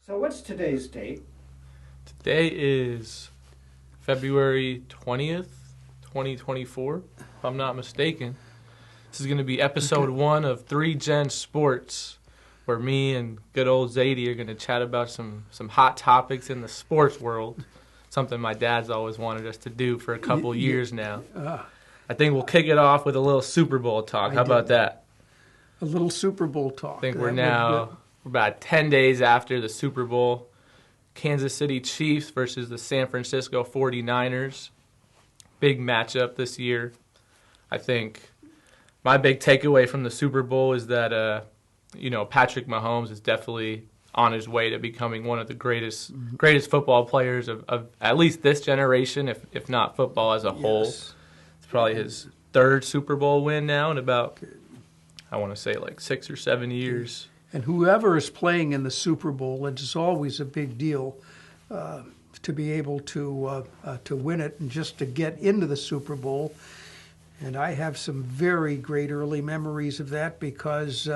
So what's today's date? Today is February 20th, 2024, if I'm not mistaken. This is going to be episode 1 of 3 Gen Sports, where me and good old Zadie are going to chat about some hot topics in the sports world, something my dad's always wanted us to do for a couple years now. I think we'll kick it off with a little Super Bowl talk. How about that? A little Super Bowl talk. I think we're about 10 days after the Super Bowl. Kansas City Chiefs versus the San Francisco 49ers. Big matchup this year. I think my big takeaway from the Super Bowl is that, Patrick Mahomes is definitely on his way to becoming one of the greatest football players of at least this generation, if not football as a whole. Yes. It's probably his third Super Bowl win now in about, I want to say, like 6 or 7 years. And whoever is playing in the Super Bowl, it's always a big deal to be able to win it and just to get into the Super Bowl. And I have some very great early memories of that because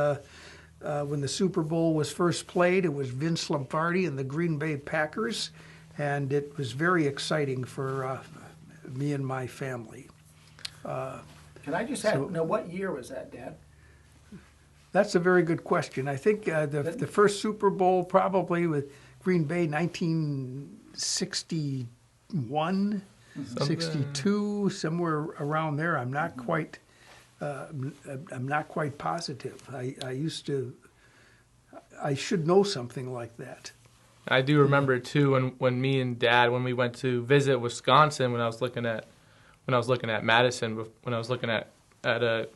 when the Super Bowl was first played, it was Vince Lombardi and the Green Bay Packers, and it was very exciting for me and my family. Can I just ask, what year was that, Dad? That's a very good question. I think the first Super Bowl probably with Green Bay, 1961, 62, somewhere around there. I'm not quite positive. I should know something like that. I do remember too when me and Dad, when we went to visit Wisconsin, when I was looking at Madison, when I was looking at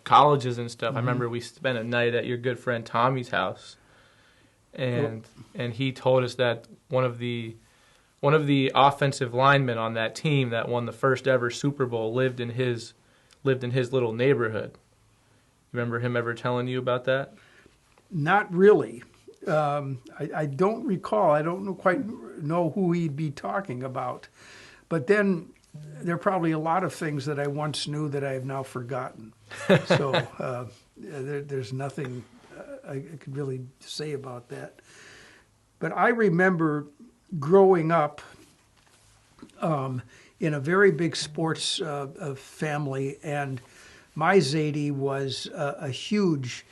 colleges and stuff. I remember we spent a night at your good friend Tommy's house, and he told us that one of the offensive linemen on that team that won the first ever Super Bowl lived in his little neighborhood. You remember him ever telling you about that? Not really. I don't recall. I don't quite know who he'd be talking about, but then there are probably a lot of things that I once knew that I have now forgotten. So there's nothing I could really say about that. But I remember growing up in a very big sports family, and my Zadie was a huge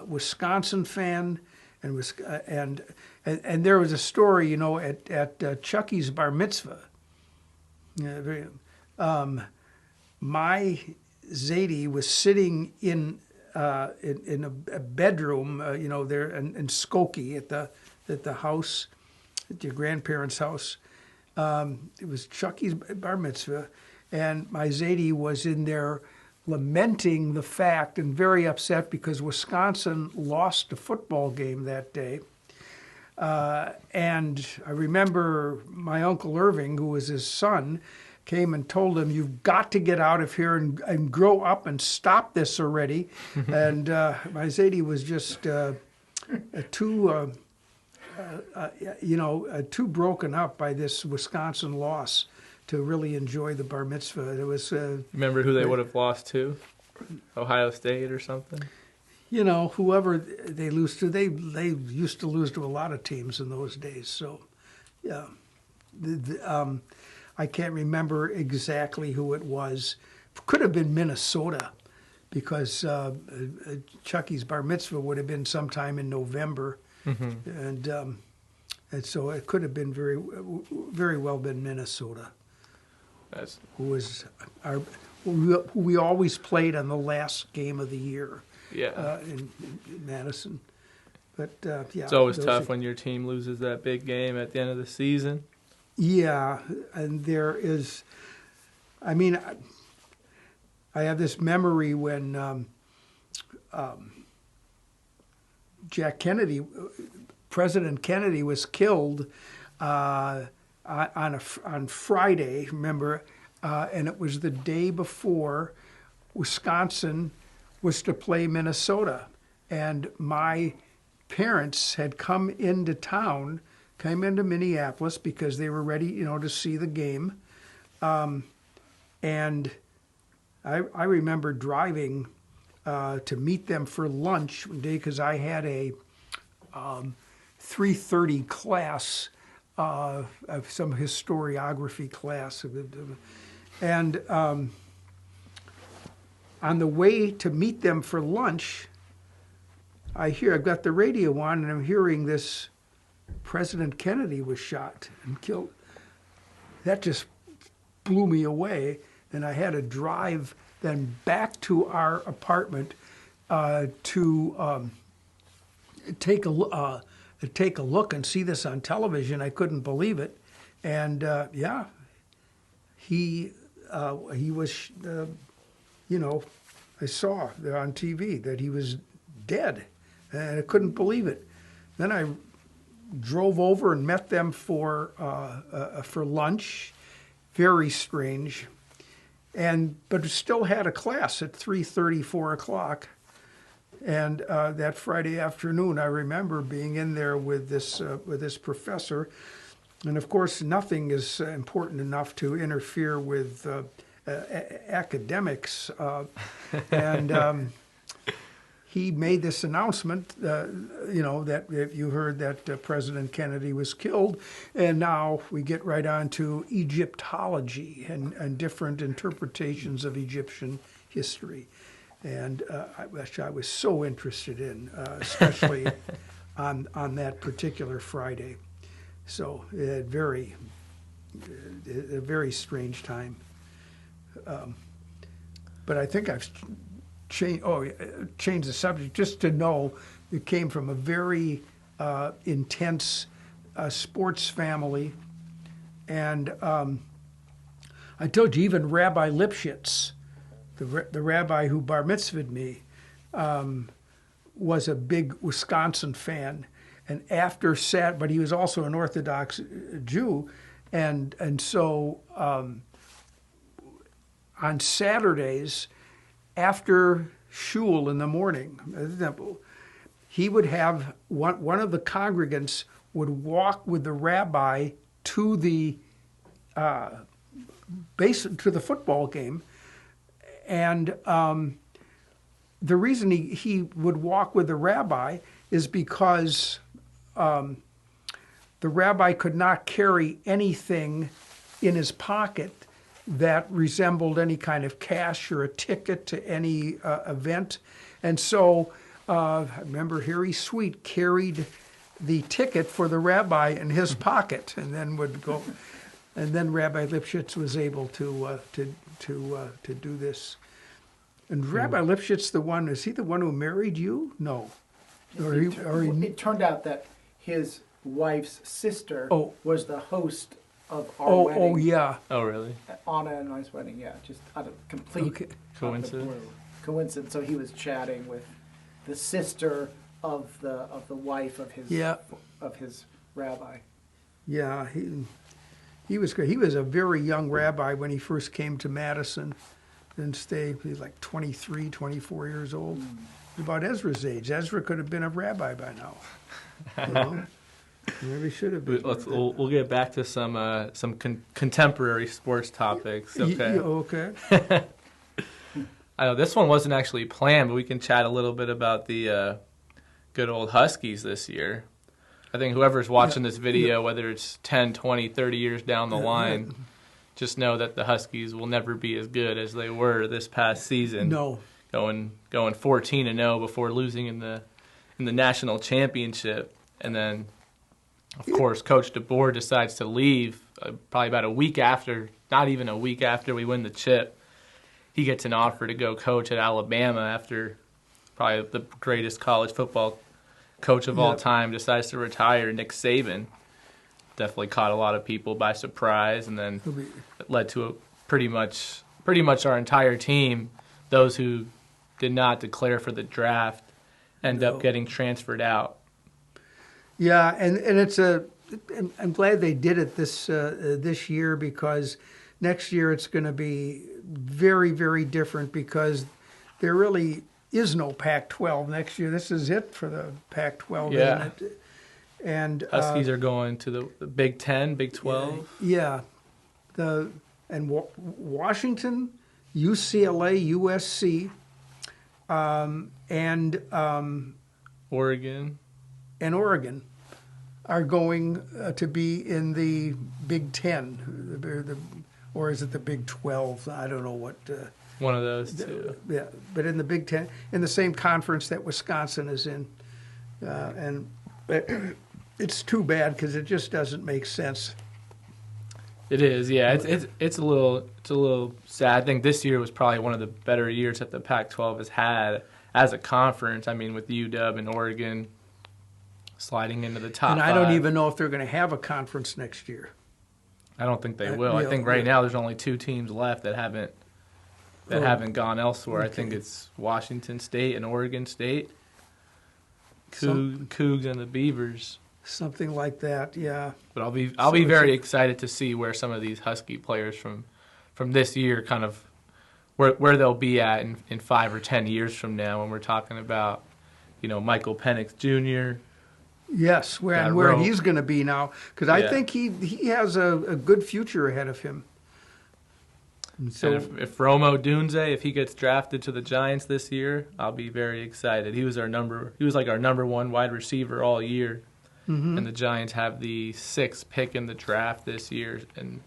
Wisconsin fan, and there was a story, at Chucky's bar mitzvah. My Zadie was sitting in a bedroom, there in Skokie at the house, at your grandparents' house. It was Chucky's bar mitzvah, and my Zadie was in there lamenting the fact and very upset because Wisconsin lost a football game that day. And I remember my Uncle Irving, who was his son, came and told him, "You've got to get out of here and grow up and stop this already." And my Zadie was just too broken up by this Wisconsin loss to really enjoy the bar mitzvah. It was. Remember who they would have lost to? Ohio State or something? Whoever they lose to, they used to lose to a lot of teams in those days. So, yeah, I can't remember exactly who it was. Could have been Minnesota, because Chucky's bar mitzvah would have been sometime in November, and so it could have been very well been Minnesota. Who we always played on the last game of the year. Yeah, in Madison. But it's always tough when your team loses that big game at the end of the season. Yeah, and there is. I mean, I have this memory when President Kennedy was killed on Friday. Remember, and it was the day before Wisconsin was to play Minnesota, and my parents had come into Minneapolis because they were ready, to see the game, and I remember driving to meet them for lunch one day because I had 3:30 class, some historiography class, and on the way to meet them for lunch, I've got the radio on, and I'm hearing this: President Kennedy was shot and killed. That just blew me away, and I had to drive then back to our apartment to take a look and see this on television. I couldn't believe it, and he was, I saw there on TV that he was dead, and I couldn't believe it. Then I drove over and met them for lunch. Very strange, but still had a class at 3:30, 4 o'clock. And that Friday afternoon, I remember being in there with this professor, and of course, nothing is important enough to interfere with academics. And he made this announcement, that you heard that President Kennedy was killed, and now we get right on to Egyptology and different interpretations of Egyptian history. And which I was so interested in, especially on that particular Friday. So a very strange time. But I think I've changed the subject just to know it came from a very intense sports family. And I told you, even Rabbi Lipschitz, the rabbi who bar mitzvahed me, was a big Wisconsin fan, and but he was also an Orthodox Jew, and so on Saturdays after shul in the morning, he would have one of the congregants would walk with the rabbi to the to the football game. And the reason he would walk with the rabbi is because the rabbi could not carry anything in his pocket that resembled any kind of cash or a ticket to any event. And so I remember Harry Sweet carried the ticket for the rabbi in his pocket, and then would go. And then Rabbi Lipschitz was able to do this. And Rabbi Lipschitz, is he the one who married you? No. It turned out that his wife's sister was the host of our wedding. Oh, yeah. Oh, really? Anna and I's wedding, yeah. Just out of complete coincidence. So he was chatting with the sister of the wife of his rabbi. Yeah, he was great. He was a very young rabbi when he first came to Madison and stayed. He was like 23, 24 years old. About Ezra's age. Ezra could have been a rabbi by now. You know? Maybe should have been. We'll get back to some contemporary sports topics. Okay. Okay. I know this one wasn't actually planned, but we can chat a little bit about the good old Huskies this year. I think whoever's watching this video, whether it's 10, 20, 30 years down the line, just know that the Huskies will never be as good as they were this past season. No. Going 14-0 before losing in the national championship, and then of course Coach DeBoer decides to leave probably about a week after, not even a week after we win the chip. He gets an offer to go coach at Alabama after probably the greatest college football coach of all time decides to retire. Nick Saban definitely caught a lot of people by surprise, and then it led to pretty much our entire team, those who did not declare for the draft, end up getting transferred out. Yeah, and it's I'm glad they did it this year, because next year it's going to be very, very different, because there really is no Pac-12 next year. This is it for the Pac-12, isn't it? And Huskies are going to the Big 10, Big 12. Yeah, Washington, UCLA, USC, and Oregon. And Oregon. are going to be in the Big Ten, or is it the Big 12? I don't know what. One of those two. Yeah, but in the Big Ten, in the same conference that Wisconsin is in, and it's too bad because it just doesn't make sense. It is, yeah. It's a little sad. I think this year was probably one of the better years that the Pac-12 has had as a conference. I mean, with UW and Oregon sliding into the top. And I don't even know if they're going to have a conference next year. I don't think they will. I think right now there's only 2 teams left that haven't gone elsewhere. Okay. I think it's Washington State and Oregon State. Cougs and the Beavers. Something like that, yeah. But I'll be very excited to see where some of these Husky players from this year kind of where they'll be at in 5 or 10 years from now when we're talking about, Michael Penix Jr. Yes, where he's going to be now, because I think he has a good future ahead of him. So if Rome Odunze, if he gets drafted to the Giants this year, I'll be very excited. He was our number one wide receiver all year, and the Giants have the 6th pick in the draft this year, and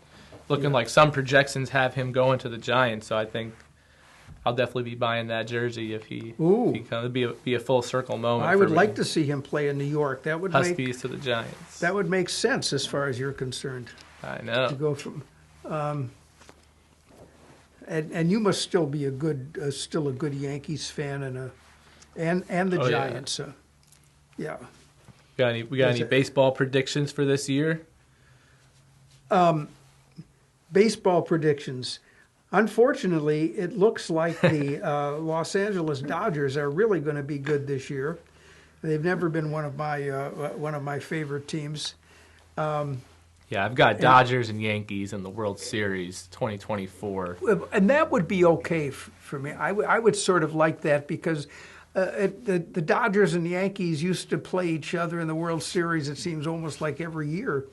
looking like some projections have him going to the Giants. So I think I'll definitely be buying that jersey if he comes. Be a full circle moment. I would like to see him play in New York. That would Huskies to the Giants. That would make sense as far as you're concerned. I know. To go from, and you must still be a good Yankees fan and the Giants. Yeah. We got any baseball predictions for this year? Baseball predictions. Unfortunately, it looks like the Los Angeles Dodgers are really going to be good this year. They've never been one of my favorite teams. Yeah, I've got Dodgers and Yankees in the World Series 2024. And that would be okay for me. I would sort of like that because the Dodgers and the Yankees used to play each other in the World Series, it seems almost like every year.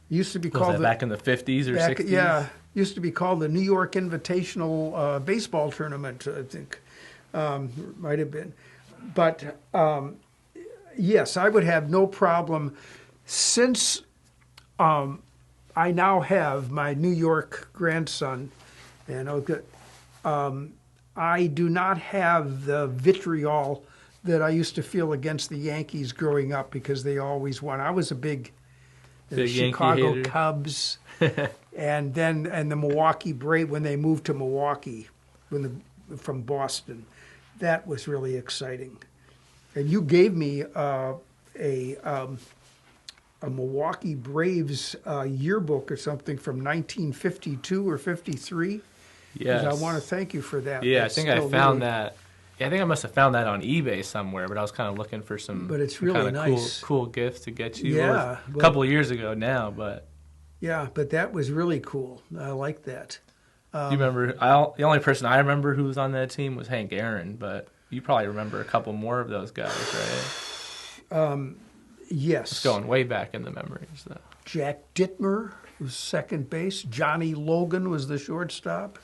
It used to be called back in the 50s or 60s? Yeah, used to be called the New York Invitational Baseball Tournament, I think. Might have been. But, yes, I would have no problem. Since I now have my New York grandson, and I do not have the vitriol that I used to feel against the Yankees growing up because they always won. I was a big Chicago Cubs, and the Milwaukee Braves when they moved to Milwaukee from Boston. That was really exciting. And you gave me a Milwaukee Braves yearbook or something from 1952 or 53. Yes. I want to thank you for that. Yeah, I think I found that. Yeah, I think I must have found that on eBay somewhere, but I was kind of looking for some but it's really kind of nice. cool gifts to get you. Yeah. A couple of years ago now, but. Yeah, but that was really cool. I like that. You remember, the only person I remember who was on that team was Hank Aaron, but you probably remember a couple more of those guys, right? Yes. It's going way back in the memories, though. Jack Dittmer was second base. Johnny Logan was the shortstop.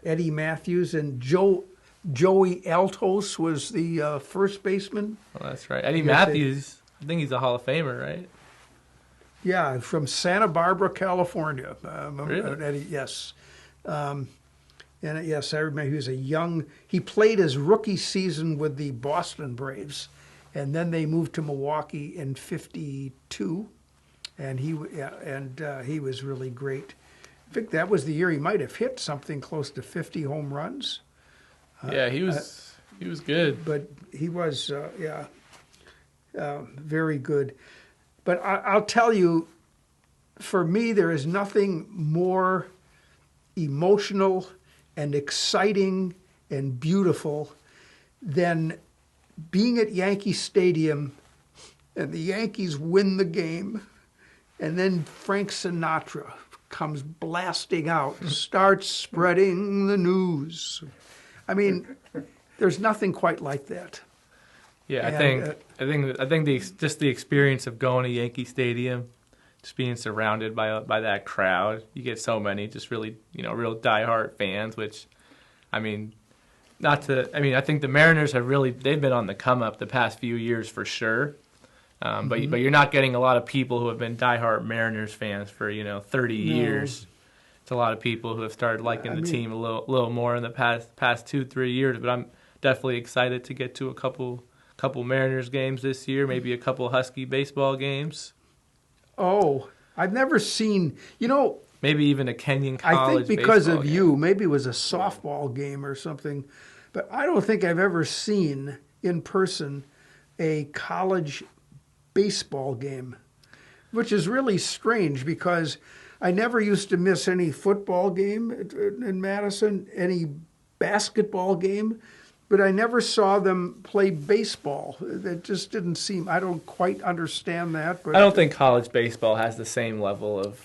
Eddie Matthews and Joey Altos was the first baseman. Oh, that's right. Eddie Matthews, I think he's a Hall of Famer, right? Yeah, from Santa Barbara, California. Really? Eddie, yes. Yes, I remember he played his rookie season with the Boston Braves, and then they moved to Milwaukee in '52, and he was really great. I think that was the year he might have hit something close to 50 home runs. Yeah, he was good. But he was, very good. But I'll tell you, for me, there is nothing more emotional and exciting and beautiful than being at Yankee Stadium and the Yankees win the game, and then Frank Sinatra comes blasting out, starts spreading the news. I mean, there's nothing quite like that. Yeah, I think the experience of going to Yankey Stadium, just being surrounded by that crowd, you get so many just really real diehard fans. Which, I think the Mariners they've been on the come up the past few years for sure. But you're not getting a lot of people who have been diehard Mariners fans for 30 years. It's a lot of people who have started liking the team a little more in the past 2-3 years. But I'm definitely excited to get to a couple Mariners games this year, maybe a couple Husky baseball games. Oh, I've never seen, maybe even a Kenyon College. I think because baseball of game. you, maybe it was a softball game or something, but I don't think I've ever seen in person a college baseball game, which is really strange because I never used to miss any football game in Madison, any basketball game, but I never saw them play baseball. It just didn't seem, I don't quite understand that. But I don't think college baseball has the same level of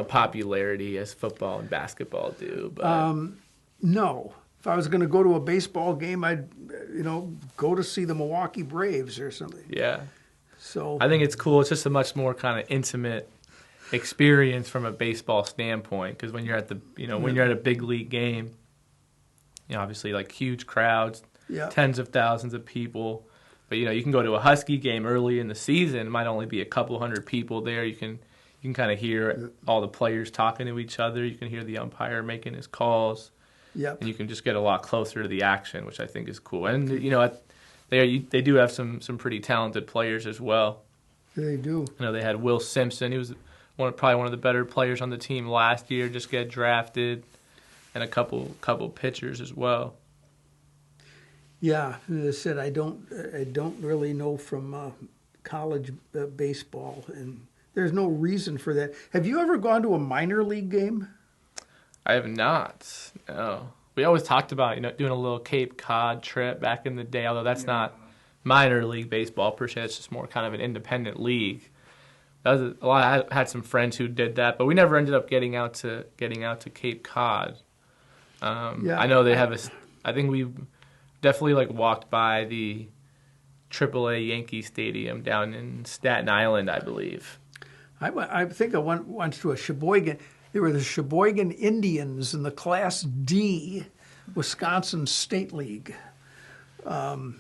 popularity as football and basketball do. But no. If I was going to go to a baseball game, I'd go to see the Milwaukee Braves or something. Yeah. So I think it's cool. It's just a much more kind of intimate experience from a baseball standpoint, because when you're at when you're at a big league game, obviously like huge crowds, tens of thousands of people. But you can go to a Husky game early in the season. It might only be a couple hundred people there. You can kind of hear all the players talking to each other. You can hear the umpire making his calls. Yep. And you can just get a lot closer to the action, which I think is cool. And they do have some pretty talented players as well. They do. They had Will Simpson. He was probably one of the better players on the team last year. Just get drafted, and a couple pitchers as well. Yeah, as I said, I don't really know from college baseball, and there's no reason for that. Have you ever gone to a minor league game? I have not. No. We always talked about doing a little Cape Cod trip back in the day, although that's not minor league baseball per se. It's just more kind of an independent league. That was a lot. I had some friends who did that, but we never ended up getting out to Cape Cod. I know they have I think we definitely walked by the AAA Yankee Stadium down in Staten Island, I believe. I think I went once to a Sheboygan. There were the Sheboygan Indians in the Class D Wisconsin State League. And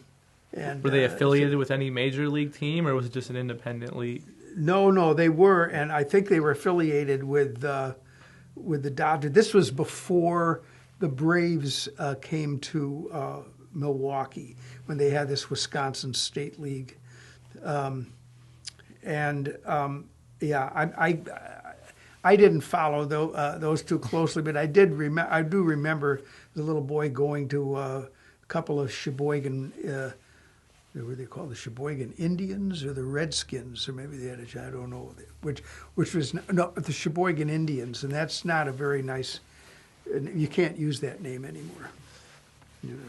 were they affiliated with any major league team, or was it just an independent league? No, they were, and I think they were affiliated with the Dodgers. This was before the Braves came to Milwaukee, when they had this Wisconsin State League. I didn't follow those too closely, but I do remember the little boy going to a couple of Sheboygan. What were they called? The Sheboygan Indians or the Redskins, or maybe they had I don't know which was the Sheboygan Indians, and that's not a very nice. You can't use that name anymore.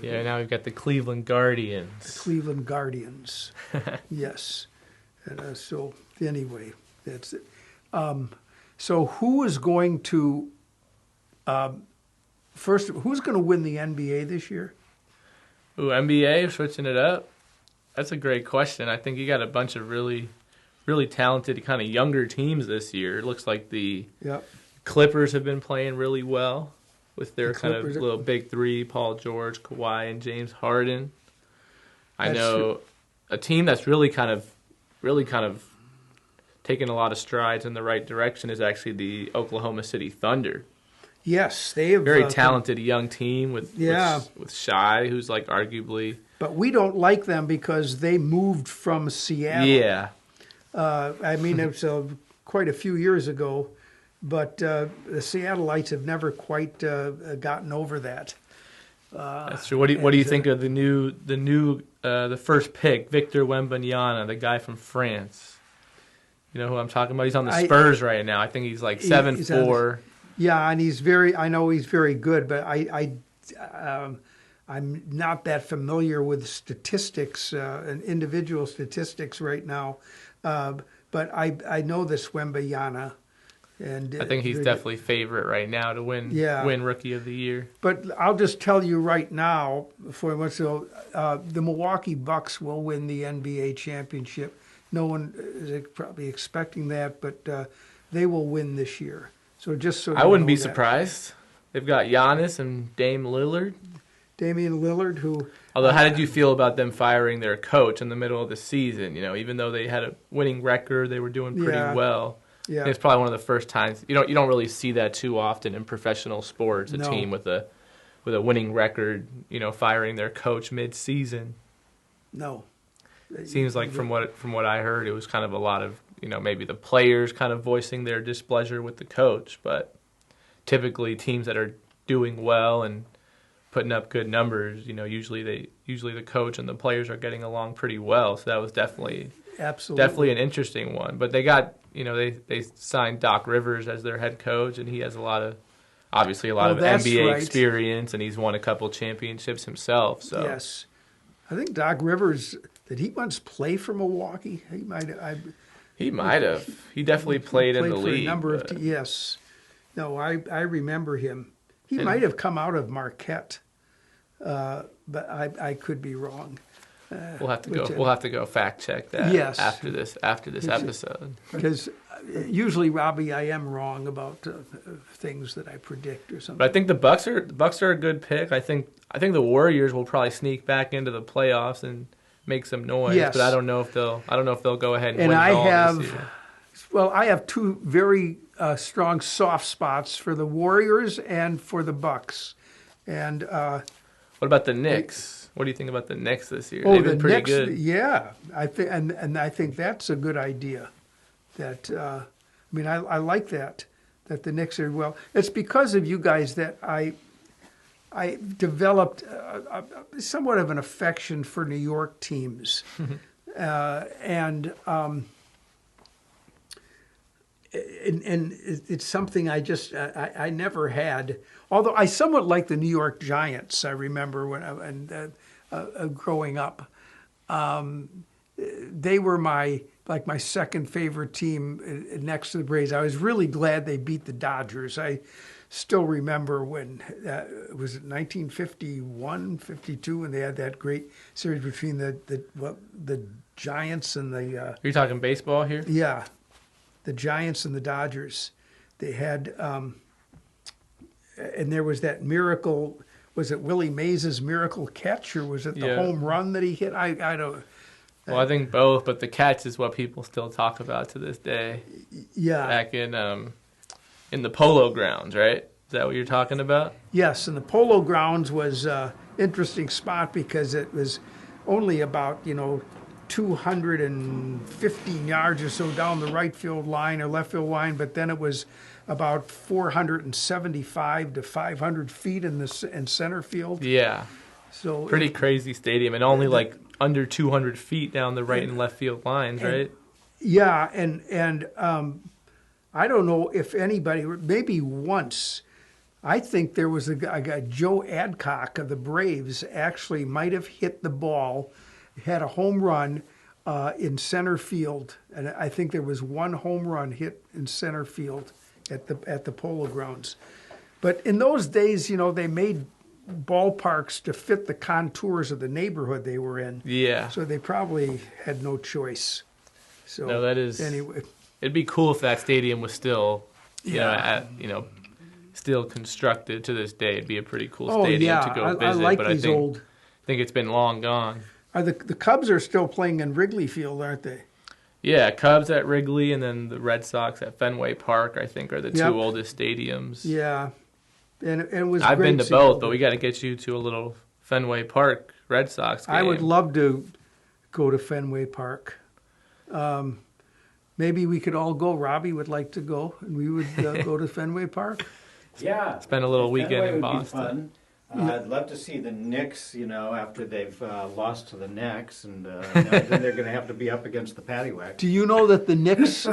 Yeah, now we've got the Cleveland Guardians. The Cleveland Guardians, yes. And so anyway, that's it. So who is going to first? Who's going to win the NBA this year? Ooh, NBA, switching it up. That's a great question. I think you got a bunch of really, really talented kind of younger teams this year. It looks like the Clippers have been playing really well with their kind of little big three: Paul George, Kawhi, and James Harden. I know a team that's really kind of taking a lot of strides in the right direction is actually the Oklahoma City Thunder. Yes, they have very talented young team with Shai, who's arguably. But we don't like them because they moved from Seattle. Yeah. I mean, it was quite a few years ago, but the Seattleites have never quite gotten over that. That's true. What do you think of the first pick, Victor Wembanyama, the guy from France? You know who I'm talking about? He's on the Spurs right now. I think he's 7'4". Yeah, and I know he's very good, but I'm not that familiar with statistics and individual statistics right now. But I know this Wembanyama. And I think he's definitely favorite right now to win Rookie of the Year. But I'll just tell you right now, before I went to the Milwaukee Bucks will win the NBA championship. No one is probably expecting that, but they will win this year. So just so I wouldn't be surprised. They've got Giannis and Dame Lillard. Damian Lillard, who... Although, how did you feel about them firing their coach in the middle of the season? You know, even though they had a winning record, they were doing pretty well. Yeah. It's probably one of the first times you don't really see that too often in professional sports. A team with a winning record, firing their coach mid-season. No. Seems like from what I heard, it was kind of a lot of maybe the players kind of voicing their displeasure with the coach, but typically teams that are doing well and putting up good numbers, usually the coach and the players are getting along pretty well. So that was definitely an interesting one. But they got they signed Doc Rivers as their head coach, and he has obviously a lot of NBA experience, and he's won a couple championships himself. So yes, I think Doc Rivers, did he once play for Milwaukee? He might have. He definitely played in the league. A number of yes. No, I remember him. He might have come out of Marquette, but I could be wrong. We'll have to go fact check that. Yes. after this episode. Because usually, Robbie, I am wrong about things that I predict or something. But I think the Bucks are a good pick. I think the Warriors will probably sneak back into the playoffs and make some noise. Yes. But I don't know if they'll go ahead and win it all this year. Well, I have two very strong soft spots for the Warriors and for the Bucks. And what about the Knicks? What do you think about the Knicks this year? Oh, They've been pretty good. Yeah, I think, and I think that's a good idea. That I like that the Knicks are well. It's because of you guys that I developed somewhat of an affection for New York teams, and it's something I never had. Although I somewhat like the New York Giants. I remember when growing up, they were my second favorite team next to the Braves. I was really glad they beat the Dodgers. I still remember when was it 1951, 52, when they had that great series between the Giants and the. Are you talking baseball here? Yeah, the Giants and the Dodgers. They had, and there was that miracle. Was it Willie Mays' miracle catch, or was it the home run that he hit? I don't. Well, I think both, but the catch is what people still talk about to this day. Yeah. Back in the Polo Grounds, right? Is that what you're talking about? Yes, and the Polo Grounds was an interesting spot because it was only about 215 yards or so down the right field line or left field line, but then it was about 475 to 500 feet in center field. Yeah. So pretty crazy stadium, and only like under 200 feet down the right and left field lines, right? Yeah, and I don't know if anybody, maybe once, I think there was a guy, Joe Adcock of the Braves, actually might have hit the ball, had a home run in center field, and I think there was one home run hit in center field at the Polo Grounds. But in those days, they made ballparks to fit the contours of the neighborhood they were in. Yeah. So they probably had no choice. So no, that is anyway. It'd be cool if that stadium was still, still constructed to this day. It'd be a pretty cool stadium to go visit. I like but these I think it's been long gone. The Cubs are still playing in Wrigley Field, aren't they? Yeah, Cubs at Wrigley, and then the Red Sox at Fenway Park, I think, are the two oldest stadiums. Yeah. And it was I've been to both, but we got to get you to a little Fenway Park Red Sox game. I would love to go to Fenway Park. Maybe we could all go. Robbie would like to go, and we would go to Fenway Park. Yeah. Spend a little weekend Fenway in would Boston. Be fun. I'd love to see the Knicks, after they've lost to the Nets, and then they're going to have to be up against the Paddywhack. Do you know that the Knicks?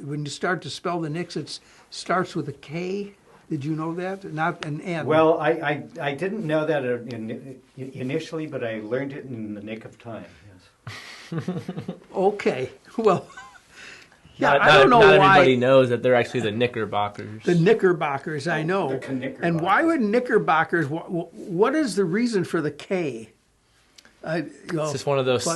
When you start to spell the Knicks, it starts with a K. Did you know that? Not an N. Well, I didn't know that initially, but I learned it in the nick of time. Yes. Okay. Well. Yeah, I don't know why. Not everybody knows that they're actually the Knickerbockers. The Knickerbockers, I know. The Knickerbockers. And why would Knickerbockers? What is the reason for the K? It's just one of those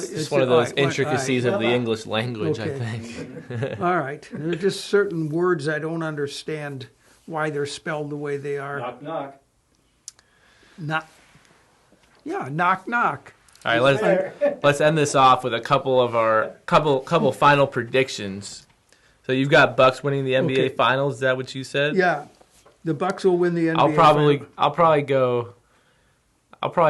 intricacies of the English language, okay. I think. All right, there are just certain words I don't understand why they're spelled the way they are. Knock, knock. Knock, knock. All right, let's end this off with a couple of our couple final predictions. So you've got Bucks winning the NBA Finals. Is that what you said? Yeah, the Bucks will win the NBA. I'll probably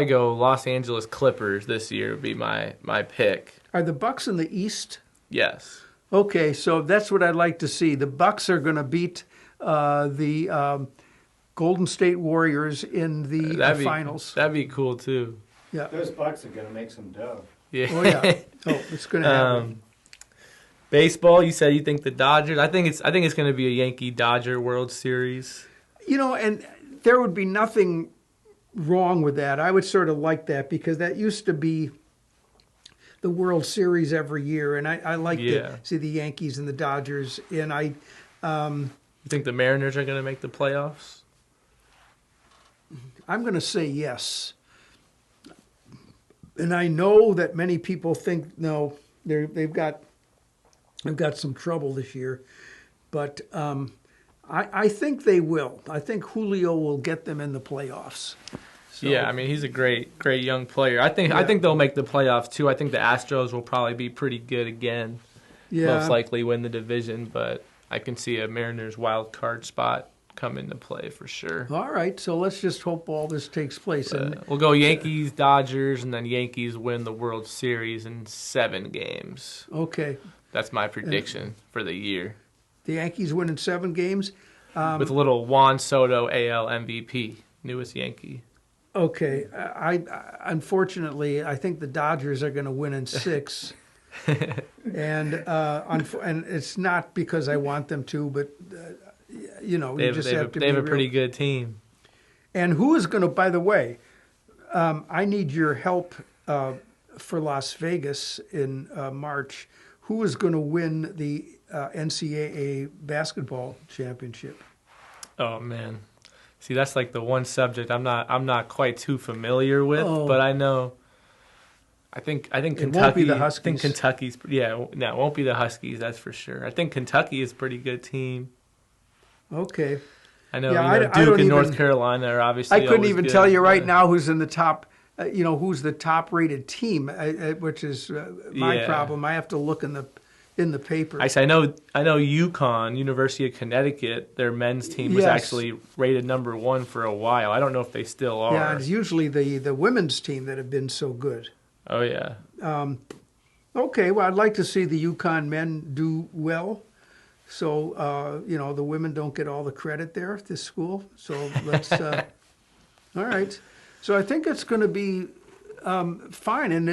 go Los Angeles Clippers this year. Would be my pick. Are the Bucks in the East? Yes. Okay, so that's what I'd like to see. The Bucks are going to beat the Golden State Warriors in the finals. That'd be cool too. Yeah. Those Bucks are going to make some dough. Yeah. Oh yeah. Oh, it's going to happen. Baseball. You said you think the Dodgers. I think it's going to be a Yankee Dodger World Series. And there would be nothing wrong with that. I would sort of like that because that used to be the World Series every year, and I like to see the Yankees and the Dodgers. And you think the Mariners are going to make the playoffs? I'm going to say yes. And I know that many people think no, they've got some trouble this year, but I think they will. I think Julio will get them in the playoffs. So, yeah, I mean he's a great young player. I think they'll make the playoffs too. I think the Astros will probably be pretty good again. Yeah. Most likely win the division, but I can see a Mariners wild card spot come into play for sure. All right, so let's just hope all this takes place. And we'll go Yankees, Dodgers, and then Yankees win the World Series in 7 games. Okay. That's my prediction for the year. The Yankees win in 7 games. With a little Juan Soto AL MVP, newest Yankee. Okay. Unfortunately, I think the Dodgers are going to win in 6. and it's not because I want them to, but they have a pretty good team. And who is going to? By the way, I need your help for Las Vegas in March. Who is going to win the NCAA basketball championship? Oh man, see that's like the one subject I'm not quite too familiar with, but I know. I think Kentucky. It won't be the Huskies. I think Kentucky's. Yeah, no, it won't be the Huskies. That's for sure. I think Kentucky is a pretty good team. Okay. I know, Duke and North Carolina are obviously. I couldn't even good, tell you right now who's in the top. Who's the top-rated team, which is my problem. I have to look in the paper. I know UConn, University of Connecticut, their men's team was actually rated number 1 for a while. I don't know if they still are. Yeah, it's usually the women's team that have been so good. Oh yeah. Okay, well, I'd like to see the UConn men do well. So, the women don't get all the credit there at this school. So let's, all right. So I think it's going to be fine. And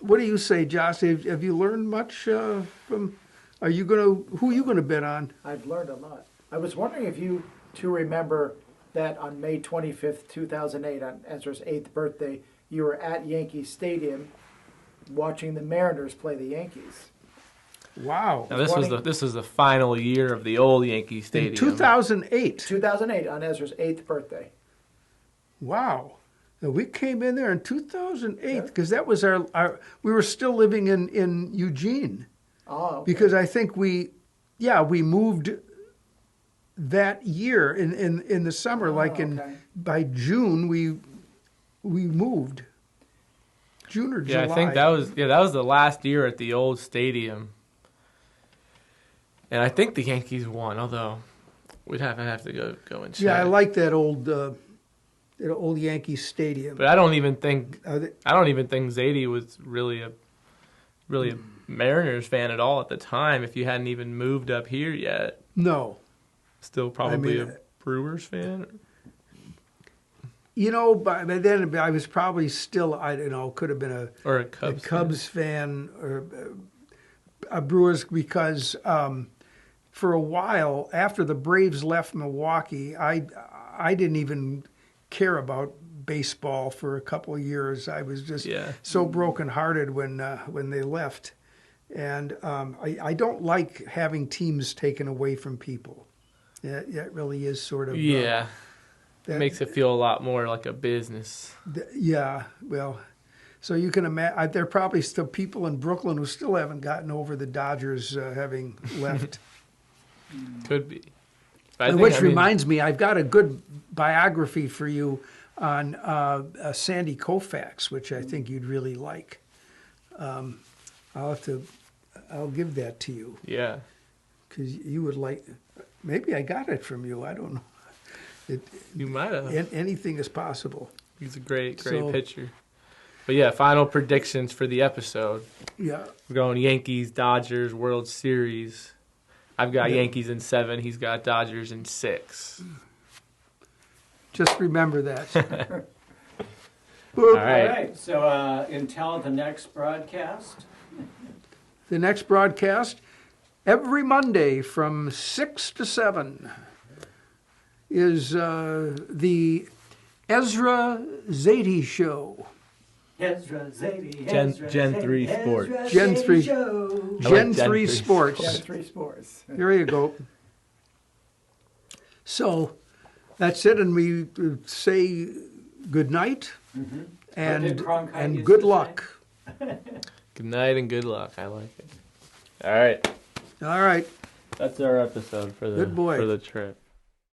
what do you say, Josh? Have you learned much from, who are you going to bet on? I've learned a lot. I was wondering if you two remember that on May 25th, 2008, on Ezra's 8th birthday, you were at Yankee Stadium watching the Mariners play the Yankees. Wow! Now this was the final year of the old Yankee Stadium. In 2008. 2008 on Ezra's 8th birthday. Wow! Now, we came in there in 2008 because that was our. We were still living in Eugene. Oh. Okay. Because I think we moved that year in the summer. By June we moved. June or July. Yeah, I think that was the last year at the old stadium. And I think the Yankees won, although we'd have to go and check. Yeah, I like that old Yankee Stadium. But I don't even think Zadie was really a Mariners fan at all at the time. If you hadn't even moved up here yet, no, still probably a Brewers fan. By then I was probably still could have been a Cubs fan or a Brewers because. For a while, after the Braves left Milwaukee, I didn't even care about baseball for a couple of years. I was just so brokenhearted when they left, and I don't like having teams taken away from people. That really is sort of it makes it feel a lot more like a business. Well. So you can imagine there are probably still people in Brooklyn who still haven't gotten over the Dodgers having left. Could be. Which reminds me, I've got a good biography for you on Sandy Koufax, which I think you'd really like. I'll give that to you. Yeah. Because you would like. Maybe I got it from you. I don't know. You might have. Anything is possible. He's a great pitcher. But yeah, final predictions for the episode. Yeah. We're going Yankees, Dodgers, World Series. I've got Yankees in 7. He's got Dodgers in 6. Just remember that. All right. So until the next broadcast. The next broadcast, every Monday from 6 to 7, is the Ezra Zadie Show. Ezra Zadie. Gen 3 Sports. Gen 3. Gen 3 Sports. Gen 3 Sports. There you go. So that's it, and we say good night and good luck. Good night and good luck. I like it. All right. All right. That's our episode for the trip.